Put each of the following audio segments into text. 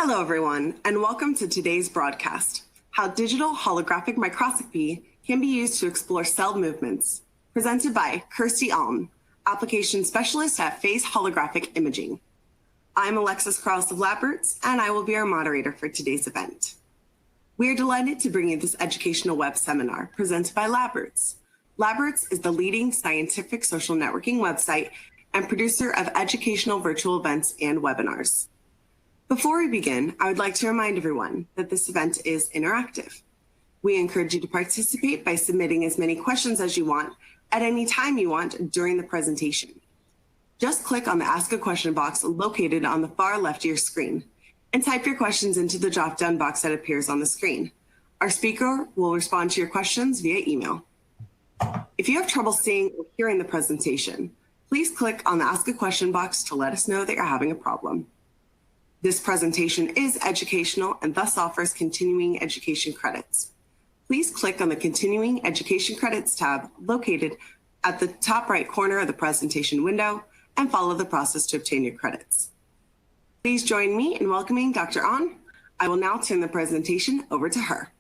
Hello, everyone, and welcome to today's broadcast, How Digital Holographic Microscopy Can Be Used to Explore Cell Movements, presented by Kersti, Application Specialist at Phase Holographic Imaging. I'm Alexis Cross of LabRoots, and I will be our moderator for today's event. We are delighted to bring you this educational web seminar presented by LabRoots. LabRoots is the leading scientific social networking website and producer of educational virtual events and webinars. Before we begin, I would like to remind everyone that this event is interactive. We encourage you to participate by submitting as many questions as you want at any time you want during the presentation. Just click on the Ask a Question box located on the far left of your screen and type your questions into the drop-down box that appears on the screen. Our speaker will respond to your questions via email. If you have trouble seeing or hearing the presentation, please click on the Ask a Question box to let us know that you're having a problem. This presentation is educational and thus offers continuing education credits. Please click on the Continuing Education Credits tab located at the top right corner of the presentation window and follow the process to obtain your credits. Please join me in welcoming Dr. An. I will now turn the presentation over to her.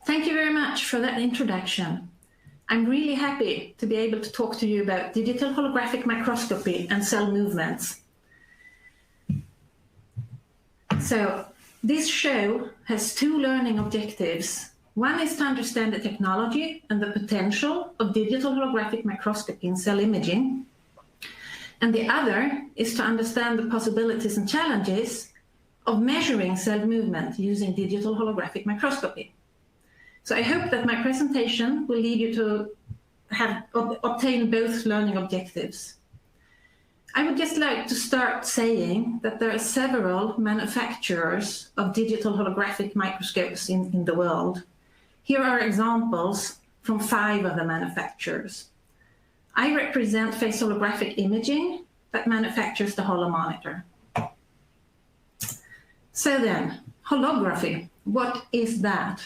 Thank you very much for that introduction. I'm really happy to be able to talk to you about digital holographic microscopy and cell movements. So this show has two learning objectives. One is to understand the technology and the potential of digital holographic microscopy in cell imaging. And the other is to understand the possibilities and challenges of measuring cell movement using digital holographic microscopy. So I hope that my presentation will lead you to obtain both learning objectives. I would just like to start saying that there are several manufacturers of digital holographic microscopes in the world. Here are examples from 5 of the manufacturers. I represent Phase Holographic Imaging that manufactures the holomonitor. So then, holography, what is that?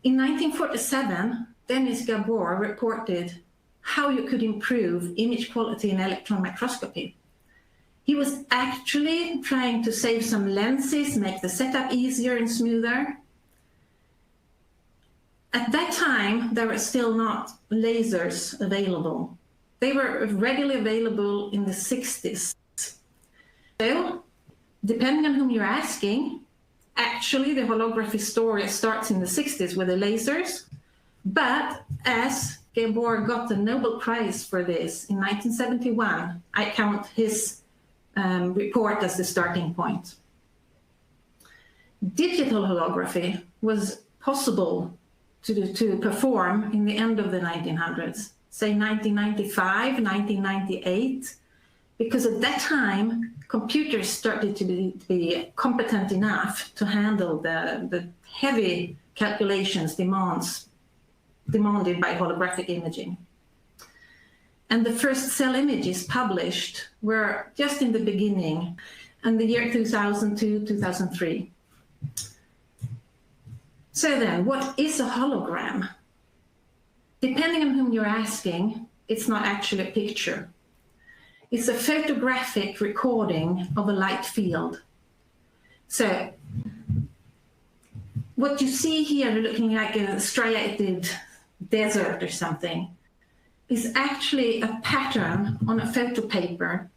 In 1947, Dennis Gabor reported how you could improve image quality in electron microscopy. He was actually trying to save some lenses, make the setup easier and smoother. At that time, there were still not lasers available. They were readily available in the 60s. So, depending on whom you're asking, actually, the holography story starts in the 60s with the lasers, but as Gabor got the Nobel Prize for this in 1971, I count his report as the starting point. Digital holography was possible to perform in the end of the 1900s, say 1995, 1998, because at that time, computers started to be competent enough to handle the heavy calculations demanded by holographic imaging. And the first cell images published were just in the beginning, in the year 2002, 2003. So then, what is a hologram? Depending on whom you're asking, it's not actually a picture. It's a photographic recording of a light field. So what you see here looking like a striated desert or something is actually a pattern on a photo paper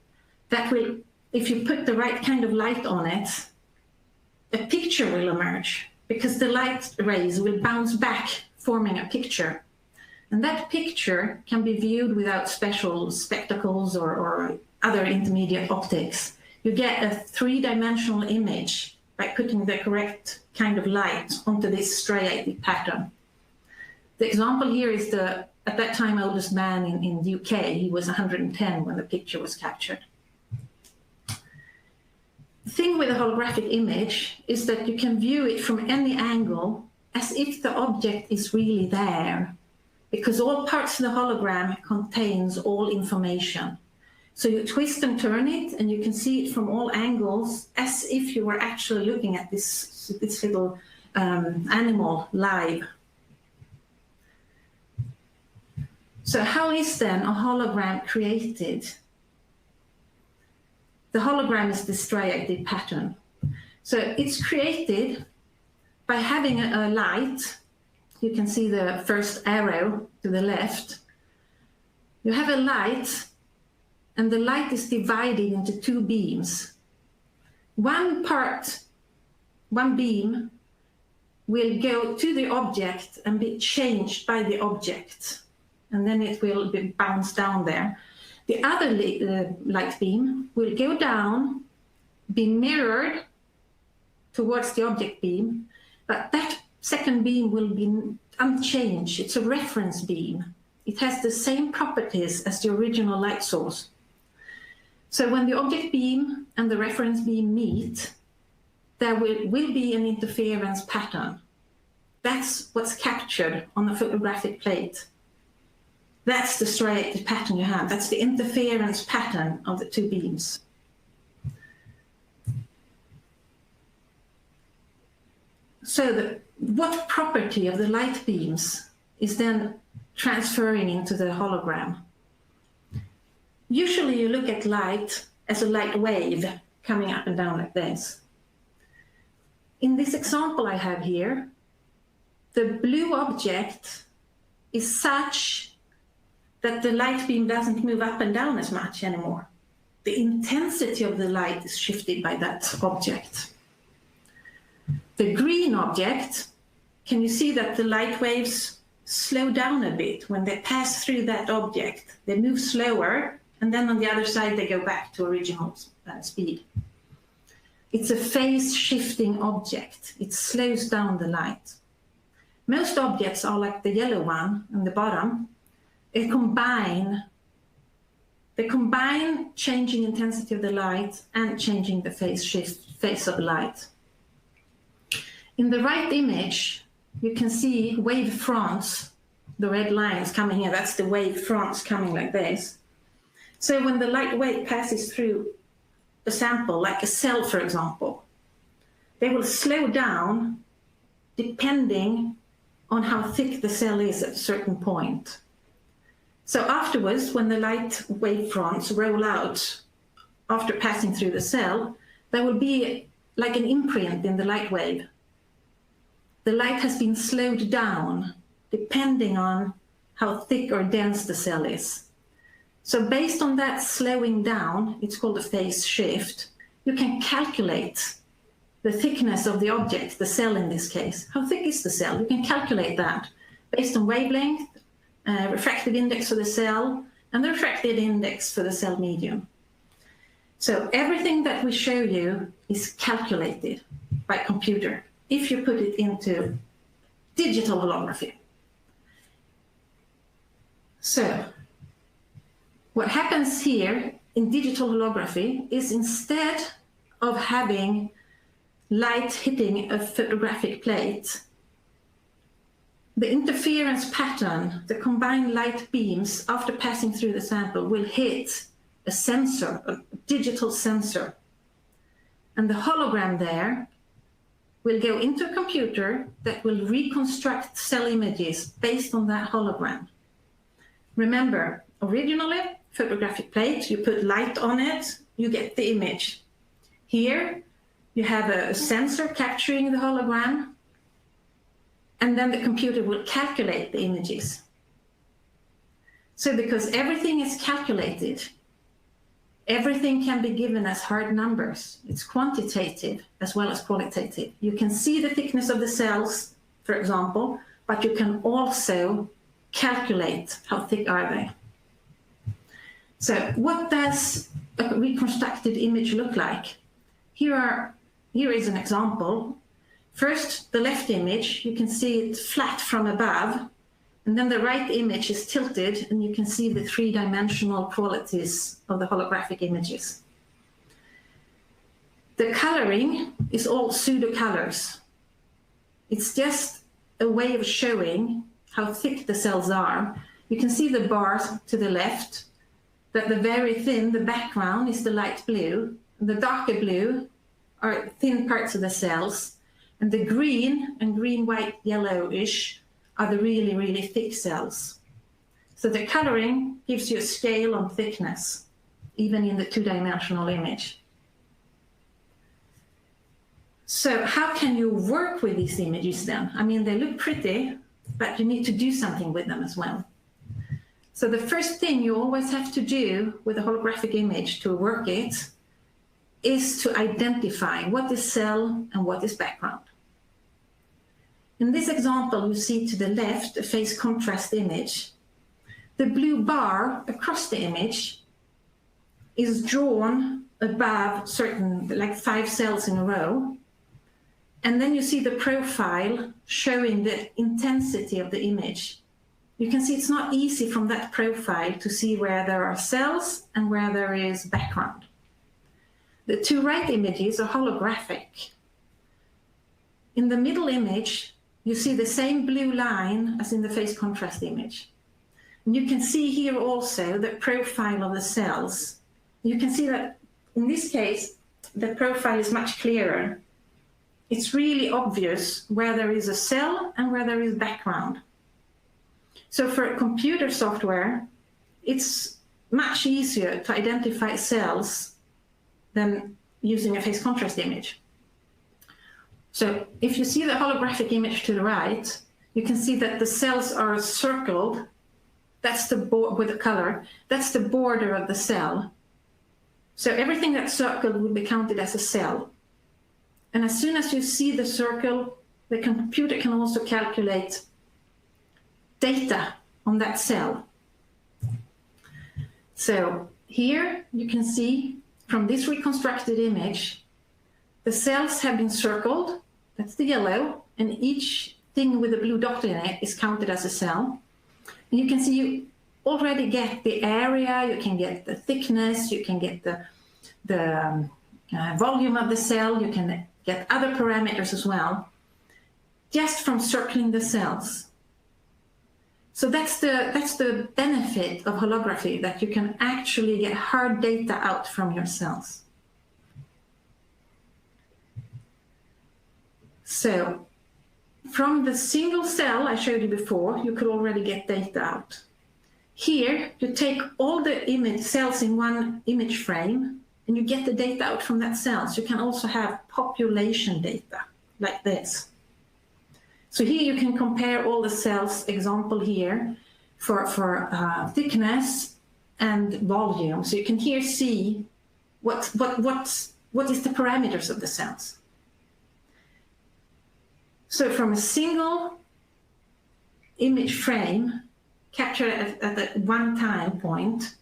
that will, if you put the right kind of light on it, a picture will emerge because the light rays will bounce back, forming a picture. And that picture can be viewed without special spectacles or other intermediate optics. You get a 3-dimensional image by putting the correct kind of light onto this striated pattern. The example here is the, at that time, oldest man in the UK. He was 110 when the picture was captured. The thing with a holographic image is that you can view it from any angle as if the object is really there, because all parts of the hologram contains all information. So you twist and turn it, and you can see it from all angles as if you were actually looking at this little animal live. So how is then a hologram created? The hologram is the striated pattern. So it's created by having a light. You can see the first arrow to the left. You have a light, and the light is divided into two beams. One beam will go to the object and be changed by the object, and then it will be bounced down there. The other light beam will go down, be mirrored towards the object beam, but that second beam will be unchanged. It's a reference beam. It has the same properties as the original light source. So when the object beam and the reference beam meet, there will be an interference pattern. That's what's captured on the photographic plate. That's the striated pattern you have. That's the interference pattern of the two beams. So what property of the light beams is then transferring into the hologram? Usually you look at light as a light wave coming up and down like this. In this example I have here, the blue object is such that the light beam doesn't move up and down as much anymore. The intensity of the light is shifted by that object. The green object, can you see that the light waves slow down a bit when they pass through that object? They move slower, and then on the other side they go back to original speed. It's a phase shifting object. It slows down the light. Most objects are like the yellow one on the bottom. They combine changing intensity of the light and changing the phase of the light. In the right image, you can see wave fronts, the red lines coming here. That's the wave fronts coming like this. So when the light wave passes through a sample, like a cell, for example, they will slow down depending on how thick the cell is at a certain point. So afterwards, when the light wave fronts roll out after passing through the cell, there will be like an imprint in the light wave. The light has been slowed down depending on how thick or dense the cell is. So based on that slowing down, it's called a phase shift, you can calculate the thickness of the object, the cell in this case. How thick is the cell? You can calculate that based on wavelength, refractive index for the cell, and the refractive index for the cell medium. So everything that we show you is calculated by computer if you put it into digital holography. So what happens here in digital holography is, instead of having light hitting a photographic plate, the interference pattern, the combined light beams after passing through the sample, will hit a sensor, a digital sensor. And the hologram there will go into a computer that will reconstruct cell images based on that hologram. Remember, originally, photographic plate, you put light on it, you get the image. Here, you have a sensor capturing the hologram, and then the computer will calculate the images. So because everything is calculated, everything can be given as hard numbers. It's quantitative as well as qualitative. You can see the thickness of the cells, for example, but you can also calculate how thick are they. So what does a reconstructed image look like? Here is an example. First, the left image, you can see it flat from above, and then the right image is tilted, and you can see the three-dimensional qualities of the holographic images. The coloring is all pseudo-colors. It's just a way of showing how thick the cells are. You can see the bars to the left, that the very thin, the background is the light blue, and the darker blue are thin parts of the cells, and the green and green, white, yellowish are the really, really thick cells. So the coloring gives you a scale on thickness, even in the two-dimensional image. So how can you work with these images then? I mean, they look pretty, but you need to do something with them as well. So the first thing you always have to do with a holographic image to work it is to identify what is cell and what is background. In this example, you see to the left a phase contrast image. The blue bar across the image is drawn above certain, like 5 cells in a row. And then you see the profile showing the intensity of the image. You can see it's not easy from that profile to see where there are cells and where there is background. The 2 right images are holographic. In the middle image, you see the same blue line as in the phase contrast image. And you can see here also the profile of the cells. You can see that in this case, the profile is much clearer. It's really obvious where there is a cell and where there is background. So for computer software, it's much easier to identify cells than using a phase contrast image. So if you see the holographic image to the right, you can see that the cells are circled. That's the board with the color. That's the border of the cell. So everything that's circled will be counted as a cell. And as soon as you see the circle, the computer can also calculate data on that cell. So here you can see from this reconstructed image, the cells have been circled, that's the yellow, and each thing with a blue dot in it is counted as a cell. And you can see you already get the area, you can get the thickness, you can get the volume of the cell, you can get other parameters as well, just from circling the cells. So that's the benefit of holography, that you can actually get hard data out from your cells. So from the single cell I showed you before, you could already get data out. Here, you take all the image cells in one image frame, and you get the data out from that cell. So you can also have population data, like this. So here you can compare all the cells, example here, for thickness and volume. So you can here see what is the parameters of the cells. So from a single image frame captured at one time point,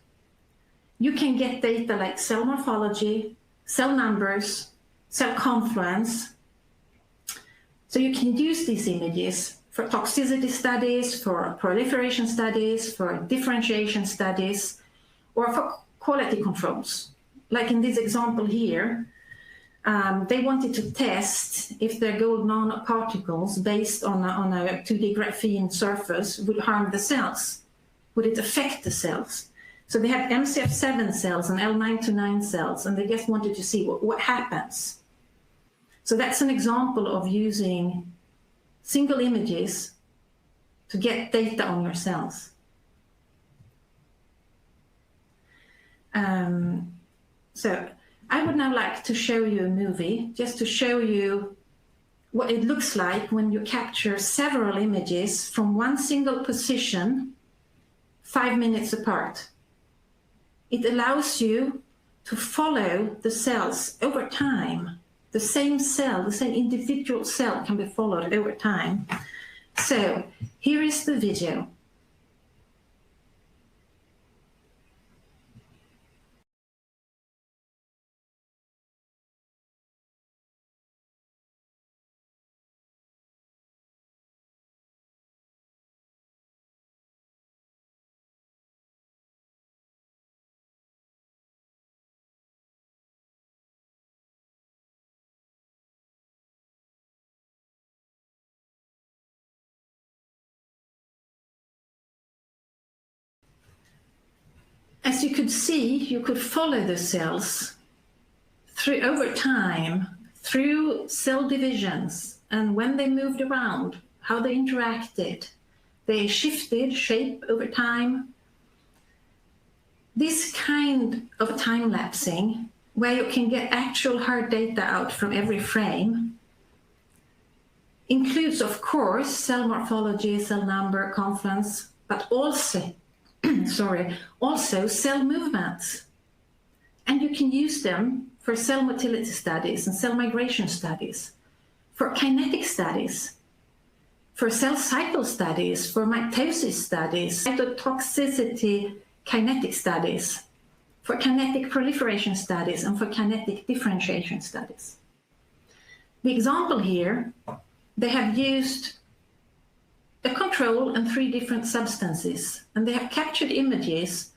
you can get data like cell morphology, cell numbers, cell confluence. So you can use these images for toxicity studies, for proliferation studies, for differentiation studies, or for quality controls. Like in this example here, they wanted to test if their gold nanoparticles based on a 2D graphene surface would harm the cells. Would it affect the cells? So they had MCF7 cells and L929 cells, and they just wanted to see what happens. So that's an example of using single images to get data on your cells. So I would now like to show you a movie, just to show you what it looks like when you capture several images from one single position, 5 minutes apart. It allows you to follow the cells over time. The same cell, the same individual cell can be followed over time. So here is the video. As you could see, you could follow the cells through over time, through cell divisions, and when they moved around, how they interacted, They shifted shape over time. This kind of time-lapsing, where you can get actual hard data out from every frame, includes, of course, cell morphology, cell number, confluence, but also, also cell movements. And you can use them for cell motility studies and cell migration studies, for kinetic studies, for cell cycle studies, for mitosis studies, cytotoxicity kinetic studies, for kinetic proliferation studies, and for kinetic differentiation studies. The example here, they have used a control and 3 different substances, and they have captured images.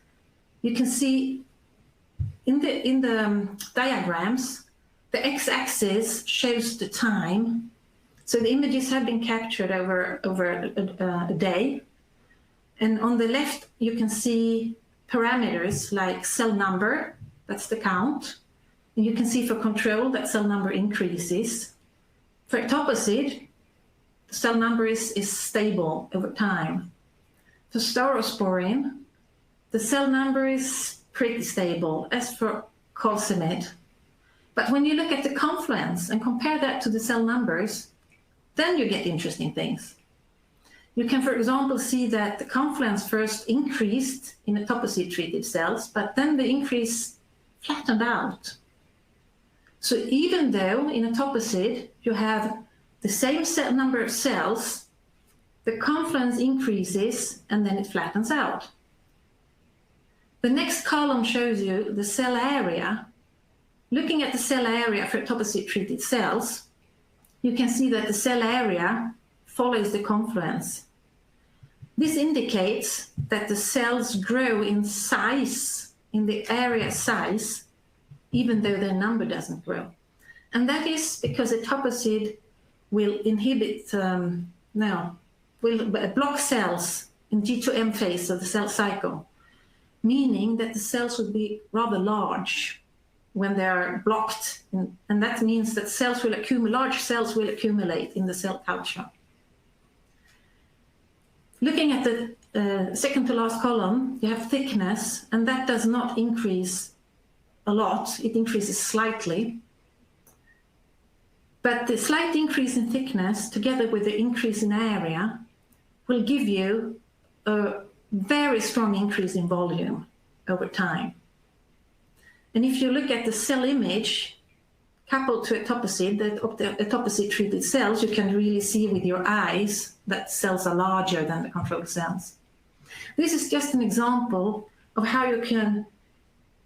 You can see in the diagrams, the x-axis shows the time. So the images have been captured over a day. And on the left, you can see parameters like cell number, that's the count. And you can see for control that cell number increases. For etoposide, the cell number is stable over time. For staurosporine, the cell number is pretty stable, as for colcimid. But when you look at the confluence and compare that to the cell numbers, then you get interesting things. You can, for example, see that the confluence first increased in etoposide-treated cells, but then the increase flattened out. So even though in etoposide you have the same number of cells, the confluence increases and then it flattens out. The next column shows you the cell area. Looking at the cell area for etoposide-treated cells, you can see that the cell area follows the confluence. This indicates that the cells grow in size, in the area size, even though their number doesn't grow. And that is because etoposide will inhibit, will block cells in G2M phase of the cell cycle, meaning that the cells would be rather large when they are blocked. And that means that cells will accumulate, large cells will accumulate in the cell culture. Looking at the second to last column, you have thickness, and that does not increase a lot. It increases slightly. But the slight increase in thickness, together with the increase in area, will give you a very strong increase in volume over time. And if you look at the cell image coupled to etoposide, the etoposide-treated cells, you can really see with your eyes that cells are larger than the control cells. This is just an example of how you can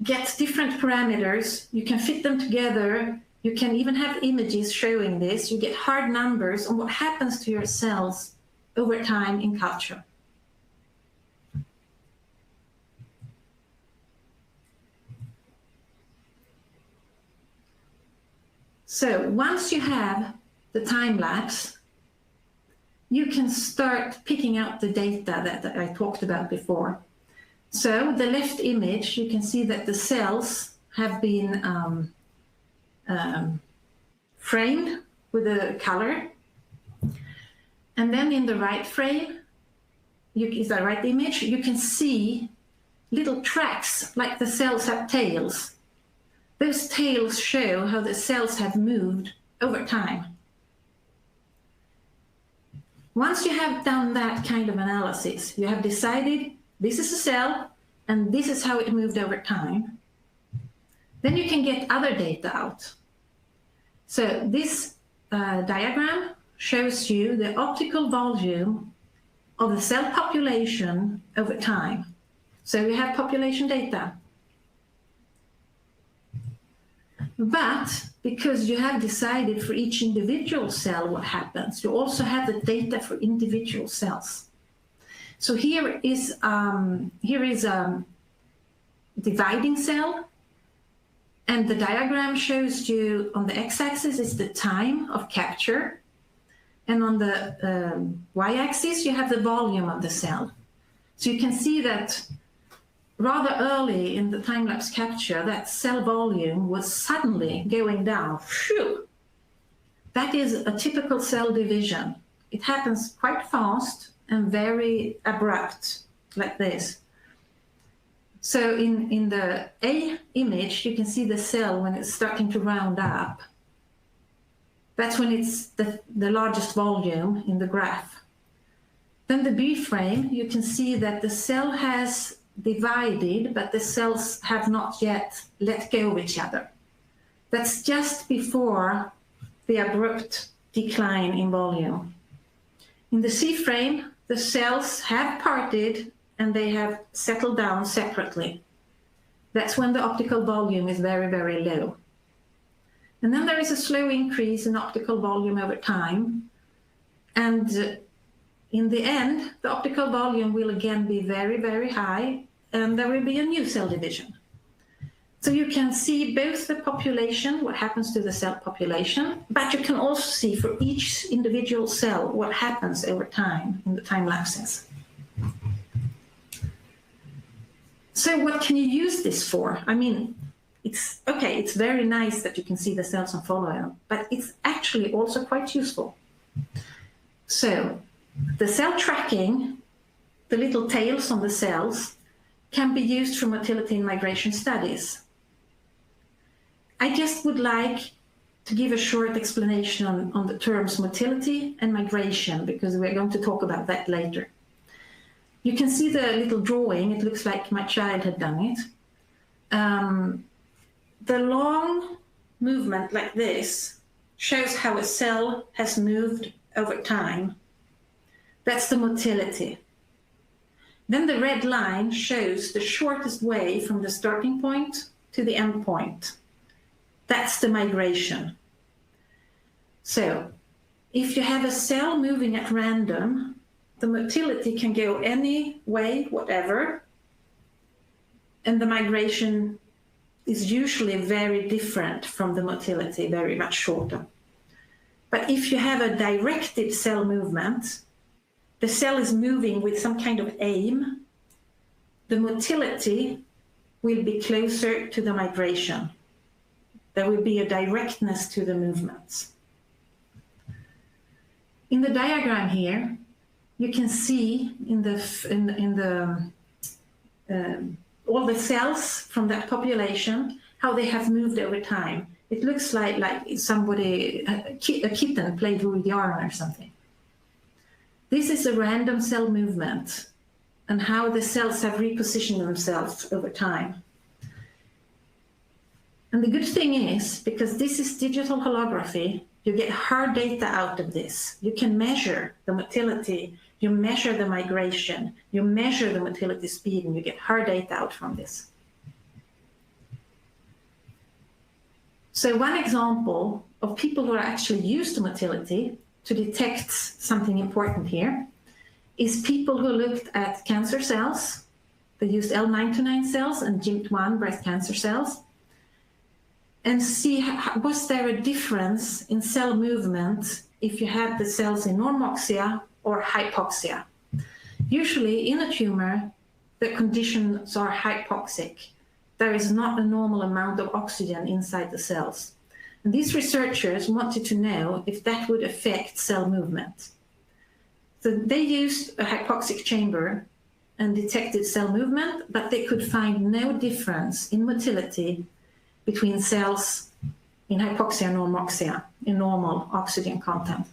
get different parameters, you can fit them together, you can even have images showing this, you get hard numbers on what happens to your cells over time in culture. So once you have the time lapse, you can start picking out the data that I talked about before. So the left image, you can see that the cells have been framed with a color. And then in the right frame, is the right image, you can see little tracks like the cells have tails. Those tails show how the cells have moved over time. Once you have done that kind of analysis, you have decided this is a cell and this is how it moved over time, then you can get other data out. So this diagram shows you the optical volume of the cell population over time. So we have population data. But because you have decided for each individual cell what happens, you also have the data for individual cells. So here is a dividing cell, and the diagram shows you on the x-axis is the time of capture, and on the y-axis you have the volume of the cell. So you can see that rather early in the time-lapse capture, that cell volume was suddenly going down. Phew! That is a typical cell division. It happens quite fast, and very abrupt, like this. So in the A image, you can see the cell when it's starting to round up. That's when it's the largest volume in the graph. Then the B frame, you can see that the cell has divided, but the cells have not yet let go of each other. That's just before the abrupt decline in volume. In the C frame, the cells have parted and they have settled down separately. That's when the optical volume is very, very low. And then there is a slow increase in optical volume over time. And in the end, the optical volume will again be very, very high, and there will be a new cell division. So you can see both the population, what happens to the cell population, but you can also see for each individual cell what happens over time in the time lapses. So what can you use this for? I mean, it's okay, it's very nice that you can see the cells and follow them, but it's actually also quite useful. So the cell tracking, the little tails on the cells, can be used for motility and migration studies. I just would like to give a short explanation on the terms motility and migration, because we're going to talk about that later. You can see the little drawing. It looks like my child had done it. The long movement like this shows how a cell has moved over time. That's the motility. Then the red line shows the shortest way from the starting point to the end point. That's the migration. So if you have a cell moving at random, the motility can go any way, whatever, and the migration is usually very different from the motility, very much shorter. But if you have a directed cell movement, the cell is moving with some kind of aim, the motility will be closer to the migration. There will be a directness to the movements. In the diagram here, you can see all the cells from that population, how they have moved over time. It looks like somebody, a kitten played with yarn or something. This is a random cell movement and how the cells have repositioned themselves over time. And the good thing is, because this is digital holography, you get hard data out of this. You can measure the motility, you measure the migration, you measure the motility speed, and you get hard data out from this. So one example of people who are actually used to motility to detect something important here is people who looked at cancer cells. They used L929 cells and JIMT1 breast cancer cells, and see was there a difference in cell movement if you had the cells in normoxia or hypoxia. Usually in a tumor, the conditions are hypoxic. There is not a normal amount of oxygen inside the cells. And these researchers wanted to know if that would affect cell movement. So they used a hypoxic chamber and detected cell movement, but they could find no difference in motility between cells in hypoxia and normoxia, in normal oxygen content.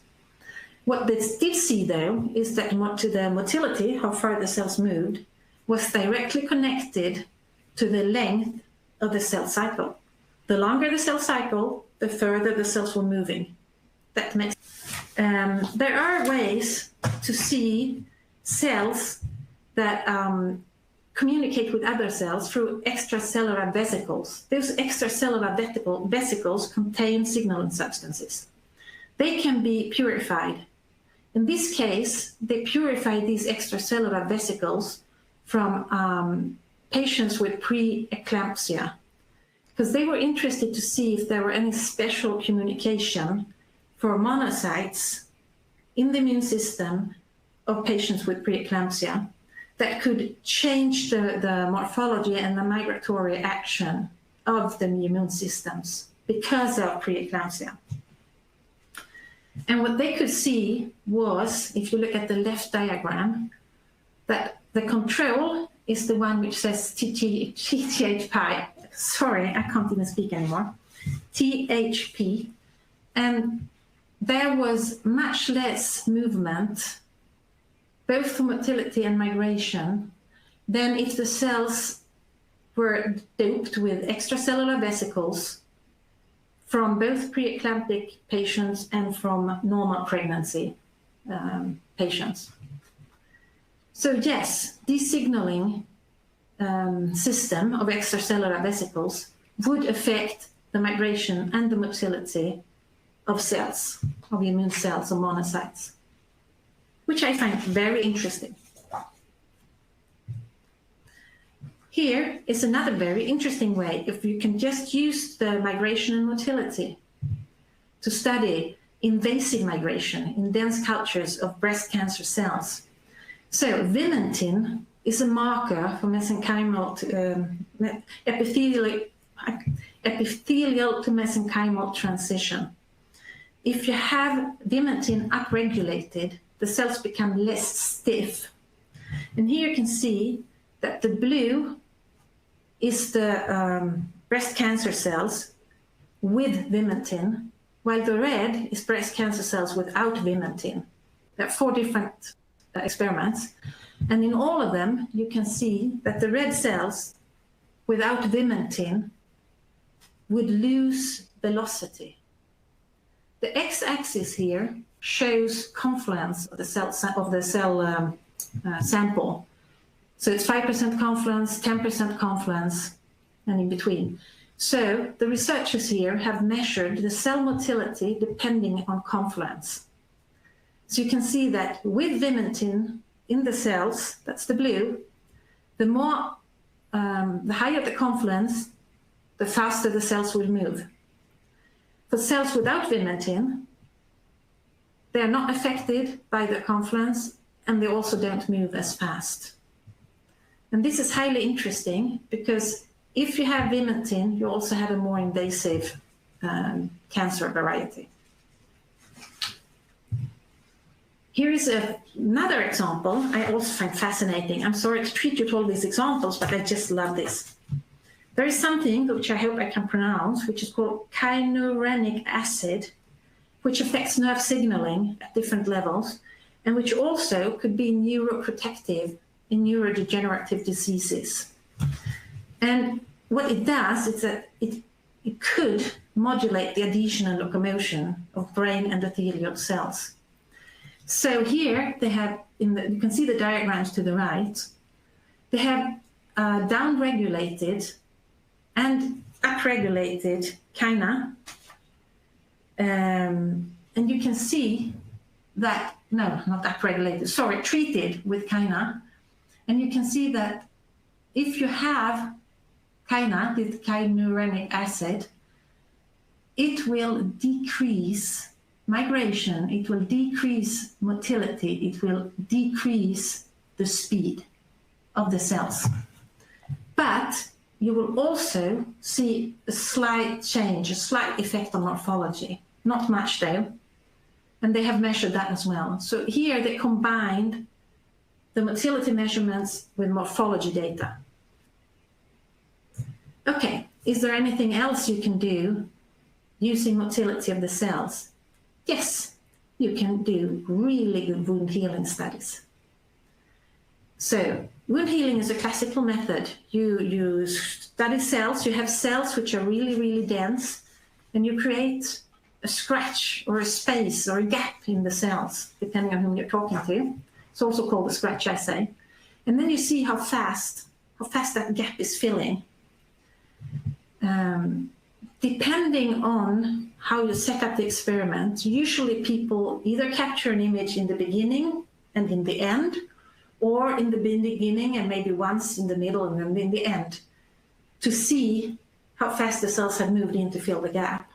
What they did see, though, is that the motility, how far the cells moved, was directly connected to the length of the cell cycle. The longer the cell cycle, the further the cells were moving. That makes there are ways to see cells that communicate with other cells through extracellular vesicles. Those extracellular vesicles contain signaling substances. They can be purified. In this case, they purified these extracellular vesicles from patients with preeclampsia, because they were interested to see if there were any special communication for monocytes in the immune system of patients with preeclampsia that could change the morphology and the migratory action of the immune systems because of preeclampsia. And what they could see was, if you look at the left diagram, that the control is the one which says THP. Sorry, I can't even speak anymore. THP. And there was much less movement, both for motility and migration, than if the cells were doped with extracellular vesicles from both preeclamptic patients and from normal pregnancy patients. So yes, this signaling system of extracellular vesicles would affect the migration and the motility of cells, of immune cells or monocytes, which I find very interesting. Here is another very interesting way, if you can just use the migration and motility to study invasive migration in dense cultures of breast cancer cells. So vimentin is a marker for mesenchymal epithelial to mesenchymal transition. If you have vimentin upregulated, the cells become less stiff. And here you can see that the blue is the breast cancer cells with vimentin, while the red is breast cancer cells without vimentin. There are 4 different experiments. And in all of them, you can see that the red cells without vimentin would lose velocity. The x-axis here shows confluence of the cell sample. So it's 5% confluence, 10% confluence, and in between. So the researchers here have measured the cell motility depending on confluence. So you can see that with vimentin in the cells, that's the blue, the higher the confluence, the faster the cells will move. For cells without vimentin, they are not affected by the confluence, and they also don't move as fast. And this is highly interesting because if you have vimentin, you also have a more invasive cancer variety. Here is another example I also find fascinating. I'm sorry to treat you to all these examples, but I just love this. There is something which I hope I can pronounce, which is called kynurenic acid, which affects nerve signaling at different levels, and which also could be neuroprotective in neurodegenerative diseases. And what it does is that it could modulate the adhesion and locomotion of brain endothelial cells. So here they have, you can see the diagrams to the right, they have downregulated and upregulated kyna. And you can see that, no, not upregulated, sorry, treated with kyna. And you can see that if you have kyna, with kynurenic acid, it will decrease migration, it will decrease motility, it will decrease the speed of the cells. But you will also see a slight change, a slight effect on morphology. Not much though, and they have measured that as well. So here they combined the motility measurements with morphology data. Okay, is there anything else you can do using motility of the cells? Yes, you can do really good wound healing studies. So wound healing is a classical method. You study cells, you have cells which are really, really dense, and you create a scratch or a space or a gap in the cells, depending on whom you're talking to. It's also called a scratch assay. And then you see how fast that gap is filling. Depending on how you set up the experiment, usually people either capture an image in the beginning and in the end, or in the beginning and maybe once in the middle and then in the end, to see how fast the cells have moved in to fill the gap.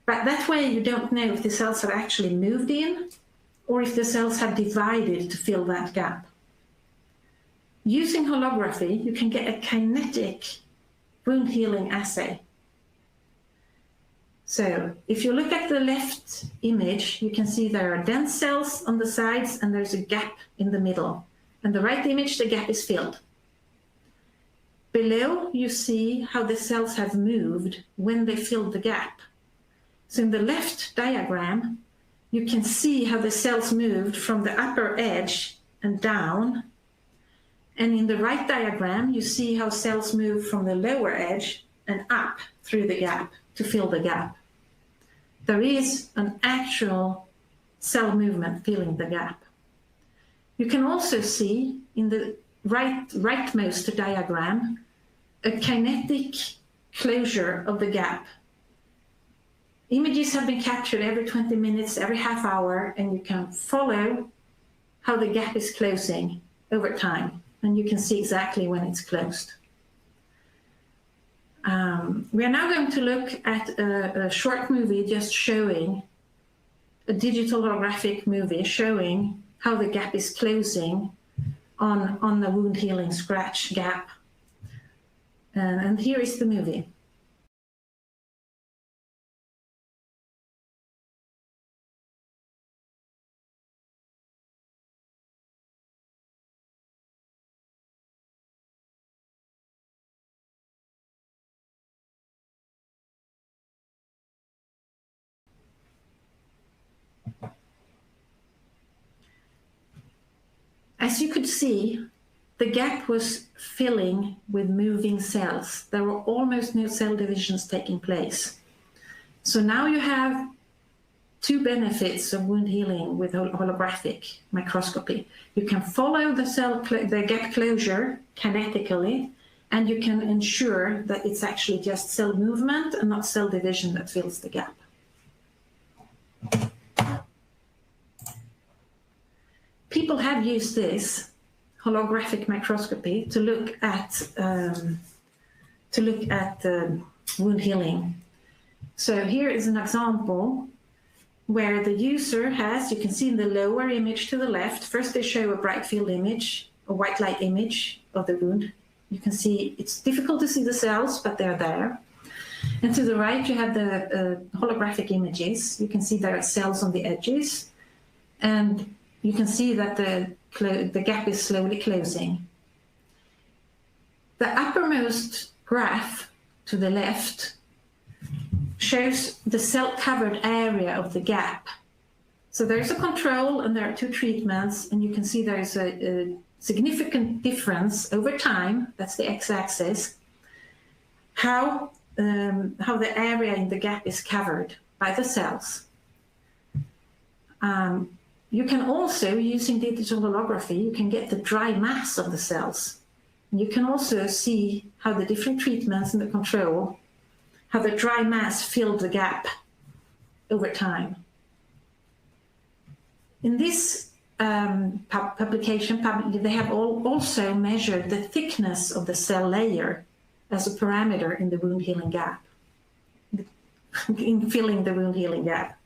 But that way you don't know if the cells have actually moved in or if the cells have divided to fill that gap. Using holography, you can get a kinetic wound healing assay. So if you look at the left image, you can see there are dense cells on the sides and there's a gap in the middle. And the right image, the gap is filled. Below, you see how the cells have moved when they filled the gap. So in the left diagram, you can see how the cells moved from the upper edge and down. And in the right diagram, you see how cells move from the lower edge and up through the gap to fill the gap. There is an actual cell movement filling the gap. You can also see in the rightmost diagram a kinetic closure of the gap. Images have been captured every 20 minutes, every half hour, and you can follow how the gap is closing over time, and you can see exactly when it's closed. We are now going to look at a short movie just showing a digital holographic movie showing how the gap is closing on the wound healing scratch gap. And here is the movie. As you could see, the gap was filling with moving cells. There were almost no cell divisions taking place. So now you have two benefits of wound healing with holographic microscopy. You can follow the gap closure kinetically, and you can ensure that it's actually just cell movement and not cell division that fills the gap. People have used this holographic microscopy to look at wound healing. So here is an example where the user has, you can see in the lower image to the left, first they show a bright field image, a white light image of the wound. You can see it's difficult to see the cells, but they're there. And to the right, you have the holographic images. You can see there are cells on the edges, and you can see that the gap is slowly closing. The uppermost graph to the left shows the cell-covered area of the gap. So there's a control and there are two treatments, and you can see there's a significant difference over time, that's the x-axis, how the area in the gap is covered by the cells. You can also, using digital holography, you can get the dry mass of the cells. And you can also see how the different treatments and the control, how the dry mass filled the gap over time. In this publication, they have also measured the thickness of the cell layer as a parameter in the wound healing gap, in filling the wound healing gap.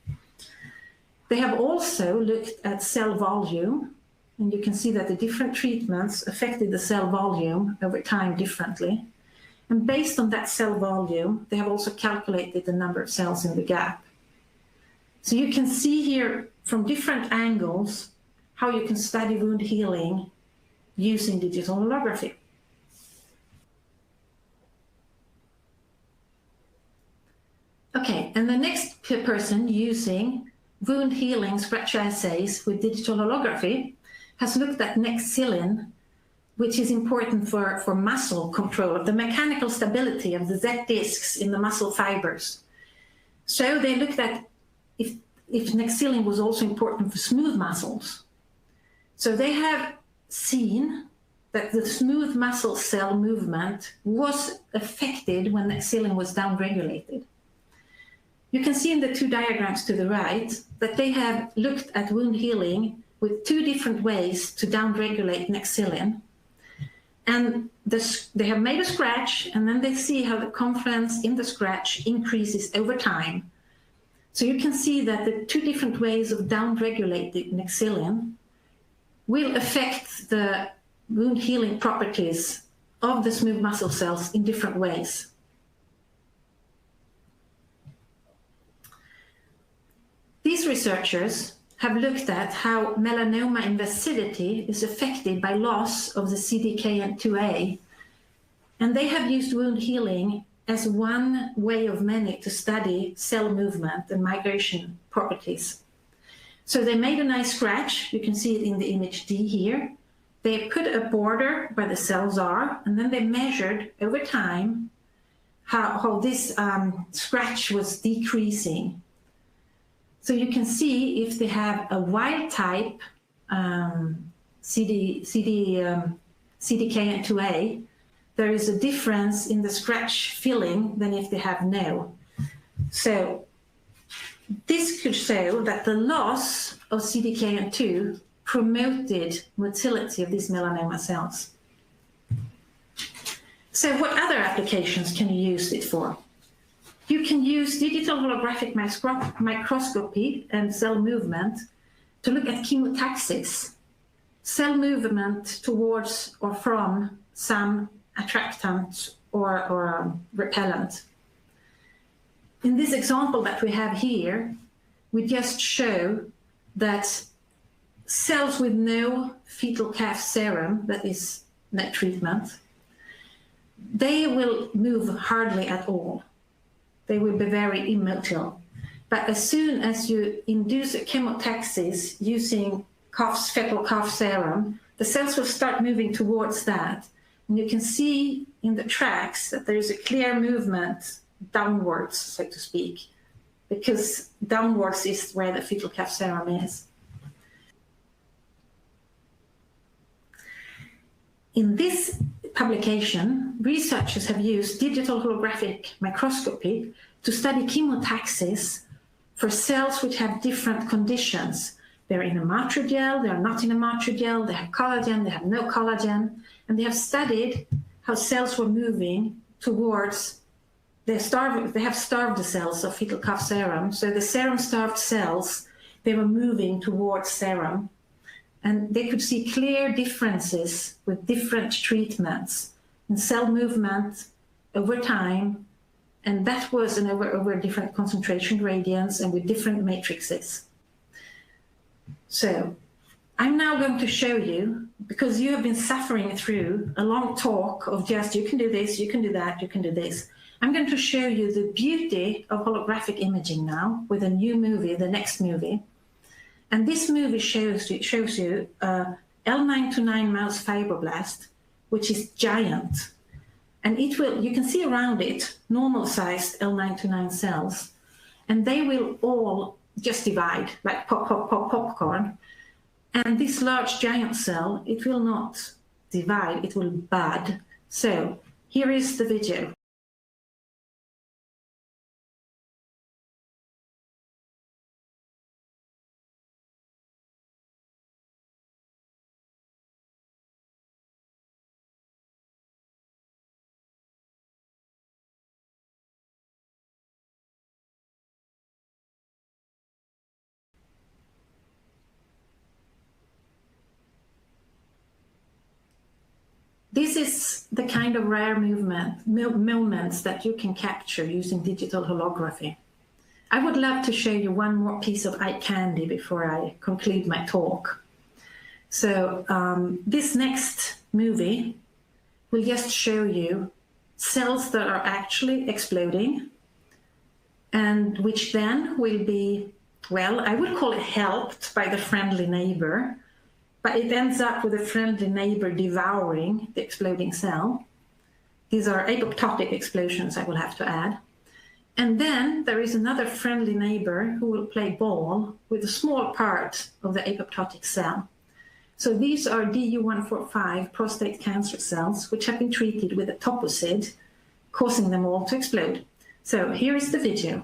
They have also looked at cell volume, and you can see that the different treatments affected the cell volume over time differently. And based on that cell volume, they have also calculated the number of cells in the gap. So you can see here from different angles how you can study wound healing using digital holography. Okay, and the next person using wound healing scratch assays with digital holography has looked at nexillin, which is important for muscle control of the mechanical stability of the Z discs in the muscle fibers. So they looked at if nexillin was also important for smooth muscles. So they have seen that the smooth muscle cell movement was affected when nexillin was downregulated. You can see in the two diagrams to the right that they have looked at wound healing with two different ways to downregulate nexillin. And they have made a scratch, and then they see how the confidence in the scratch increases over time. So you can see that the two different ways of downregulating nexillin will affect the wound healing properties of the smooth muscle cells in different ways. These researchers have looked at how melanoma invasivity is affected by loss of the CDKN2A, and they have used wound healing as one way of many to study cell movement and migration properties. So they made a nice scratch. You can see it in the image D here. They put a border where the cells are, and then they measured over time how this scratch was decreasing. So you can see if they have a wild type CDKN2A, there is a difference in the scratch filling than if they have no. So this could show that the loss of CDKN2 promoted motility of these melanoma cells. So what other applications can you use it for? You can use digital holographic microscopy and cell movement to look at chemotaxis, cell movement towards or from some attractant or repellent. In this example that we have here, we just show that cells with no fetal calf serum, that is net treatment, they will move hardly at all. They will be very immotile. But as soon as you induce a chemotaxis using fetal calf serum, the cells will start moving towards that. And you can see in the tracks that there is a clear movement downwards, so to speak, because downwards is where the fetal calf serum is. In this publication, researchers have used digital holographic microscopy to study chemotaxis for cells which have different conditions. They're in a matrigel, they're not in a matrigel, they have collagen, they have no collagen, and they have studied how cells were moving towards, they have starved the cells of fetal calf serum, so the serum-starved cells, they were moving towards serum. And they could see clear differences with different treatments in cell movement over time, and that was over different concentration gradients and with different matrices. So I'm now going to show you, because you have been suffering through a long talk of just, you can do this, you can do that, you can do this. I'm going to show you the beauty of holographic imaging now with a new movie, the next movie. And this movie shows you L929 mouse fibroblast, which is giant. And it will, you can see around it, normal-sized L929 cells, and they will all just divide, like popcorn. And this large giant cell, it will not divide, it will bud. So here is the video. This is the kind of rare moments that you can capture using digital holography. I would love to show you one more piece of eye candy before I conclude my talk. So this next movie will just show you cells that are actually exploding, and which then will be, well, I would call it helped by the friendly neighbor, but it ends up with a friendly neighbor devouring the exploding cell. These are apoptotic explosions, I will have to add. And then there is another friendly neighbor who will play ball with a small part of the apoptotic cell. So these are DU145 prostate cancer cells, which have been treated with etoposide, causing them all to explode. So here is the video.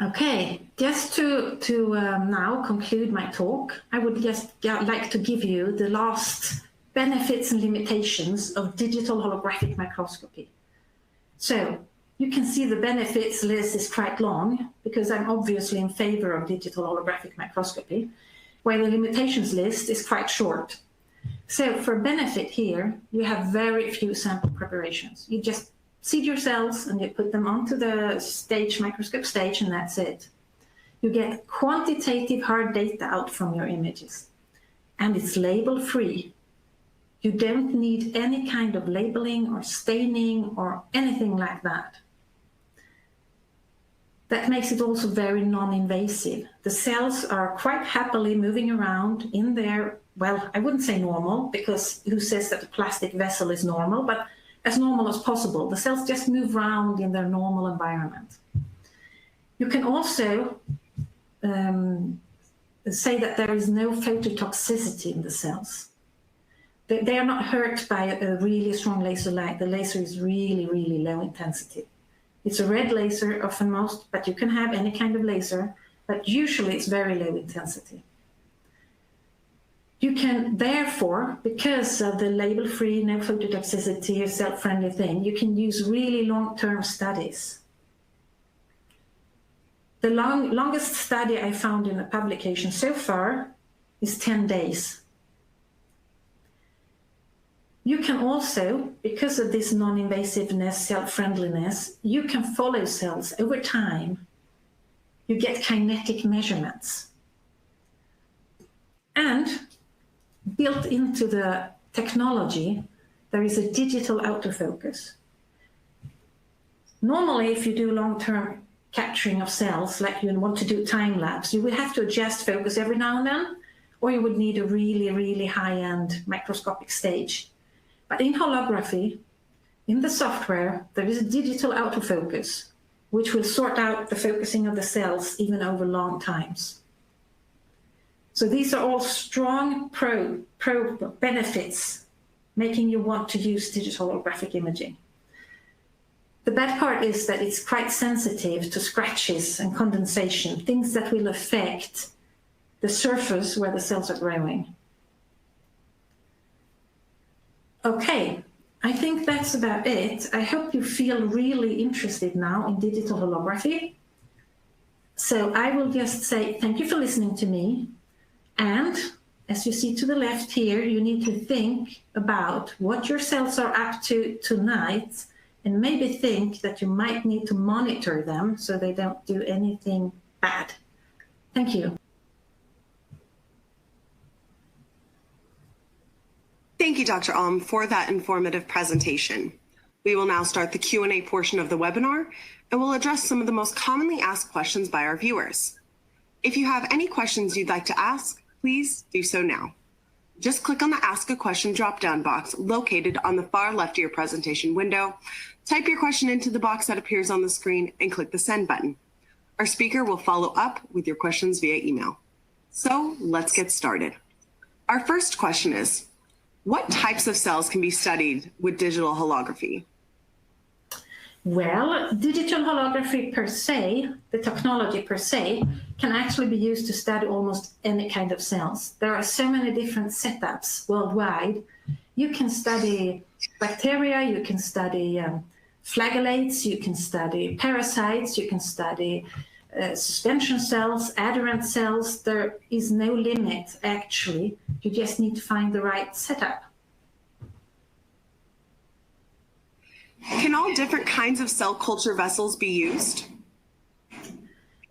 Okay, just to now conclude my talk, I would just like to give you the last benefits and limitations of digital holographic microscopy. So you can see the benefits list is quite long because I'm obviously in favor of digital holographic microscopy, while the limitations list is quite short. So for benefit here, you have very few sample preparations. You just seed your cells and you put them onto the microscope stage, and that's it. You get quantitative hard data out from your images, and it's label free. You don't need any kind of labeling or staining or anything like that. That makes it also very non-invasive. The cells are quite happily moving around in their, well, I wouldn't say normal, because who says that the plastic vessel is normal, but as normal as possible. The cells just move around in their normal environment. You can also say that there is no phototoxicity in the cells. They are not hurt by a really strong laser light. The laser is really, really low intensity. It's a red laser often most, but you can have any kind of laser, but usually it's very low intensity. You can therefore, because of the label-free, no phototoxicity, cell-friendly thing, you can use really long-term studies. The longest study I found in a publication so far is 10 days. You can also, because of this non-invasiveness, self-friendliness, you can follow cells over time. You get kinetic measurements. And built into the technology, there is a digital autofocus. Normally, if you do long-term capturing of cells, like you want to do time-lapse, you would have to adjust focus every now and then, or you would need a really, really high-end microscopic stage. But in holography, in the software, there is a digital autofocus, which will sort out the focusing of the cells even over long times. So these are all strong pro benefits, making you want to use digital holographic imaging. The bad part is that it's quite sensitive to scratches and condensation, things that will affect the surface where the cells are growing. Okay, I think that's about it. I hope you feel really interested now in digital holography. So I will just say thank you for listening to me. And as you see to the left here, you need to think about what your cells are up to tonight, and maybe think that you might need to monitor them so they don't do anything bad. Thank you. Thank you, Dr. Alm, for that informative presentation. We will now start the Q&A portion of the webinar, and we'll address some of the most commonly asked questions by our viewers. If you have any questions you'd like to ask, please do so now. Just click on the Ask a Question drop-down box located on the far left of your presentation window, type your question into the box that appears on the screen, and click the Send button. Our speaker will follow up with your questions via email. So let's get started. Our first question is, what types of cells can be studied with digital holography? Well, digital holography per se, the technology per se, can actually be used to study almost any kind of cells. There are so many different setups worldwide. You can study bacteria, you can study flagellates, you can study parasites, you can study suspension cells, adherent cells. There is no limit, actually. You just need to find the right setup. Can all different kinds of cell culture vessels be used?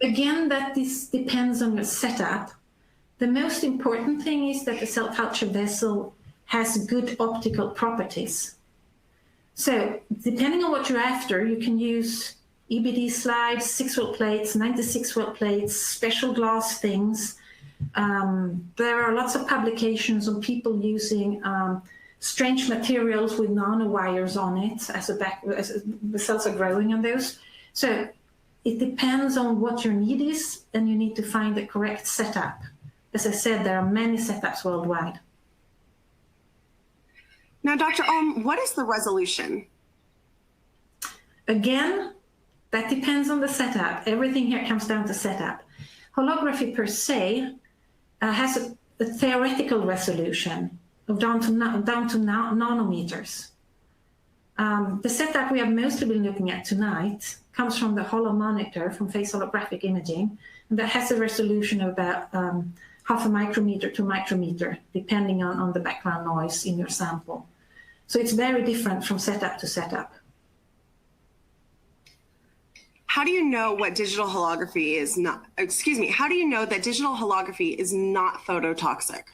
Again, this depends on your setup. The most important thing is that the cell culture vessel has good optical properties. So depending on what you're after, you can use EBD slides, 6-well plates, 96-well plates, special glass things. There are lots of publications on people using strange materials with nanowires on it as the cells are growing on those. So it depends on what your need is, and you need to find the correct setup. As I said, there are many setups worldwide. Now, Dr. Alm, what is the resolution? Again, That depends on the setup. Everything here comes down to setup. Holography per se has a theoretical resolution of down to nanometers. The setup we have mostly been looking at tonight comes from the holomonitor from Phase Holographic Imaging, and that has a resolution of about half a micrometer to a micrometer, depending on the background noise in your sample. So it's very different from setup to setup. How do you know what digital holography is not, excuse me, how do you know that digital holography is not phototoxic?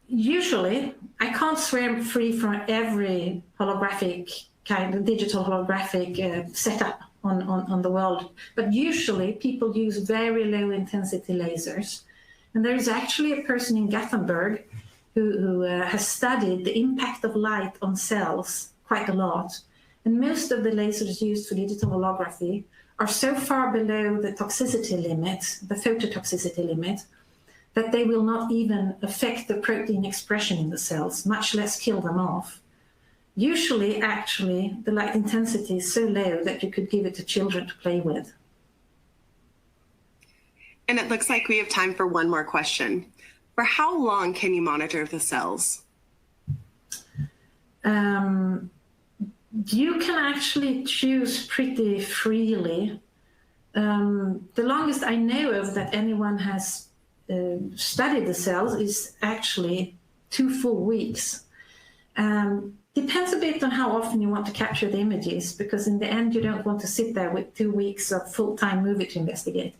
Usually, I can't swear free from every holographic kind of digital holographic setup on the world, but usually people use very low intensity lasers. And there is actually a person in Gothenburg who has studied the impact of light on cells quite a lot. And most of the lasers used for digital holography are so far below the toxicity limit, the phototoxicity limit, that they will not even affect the protein expression in the cells, much less kill them off. Usually, actually, the light intensity is so low that you could give it to children to play with. And it looks like we have time for one more question. For how long can you monitor the cells? You can actually choose pretty freely. The longest I know of that anyone has studied the cells is actually 2 full weeks. Depends a bit on how often you want to capture the images, because in the end you don't want to sit there with 2 weeks of full-time movie to investigate.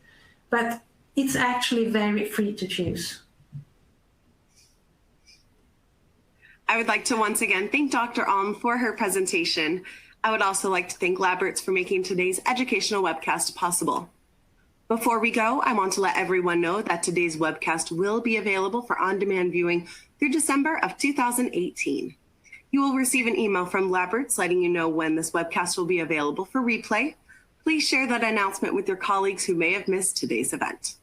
But it's actually very free to choose. I would like to once again thank Dr. Alm for her presentation. I would also like to thank Laborats for making today's educational webcast possible. Before we go, I want to let everyone know that today's webcast will be available for on-demand viewing through December of 2018. You will receive an email from Laborats letting you know when this webcast will be available for replay. Please share that announcement with your colleagues who may have missed today's event.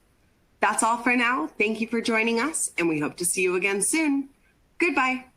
That's all for now. Thank you for joining us, and we hope to see you again soon. Goodbye.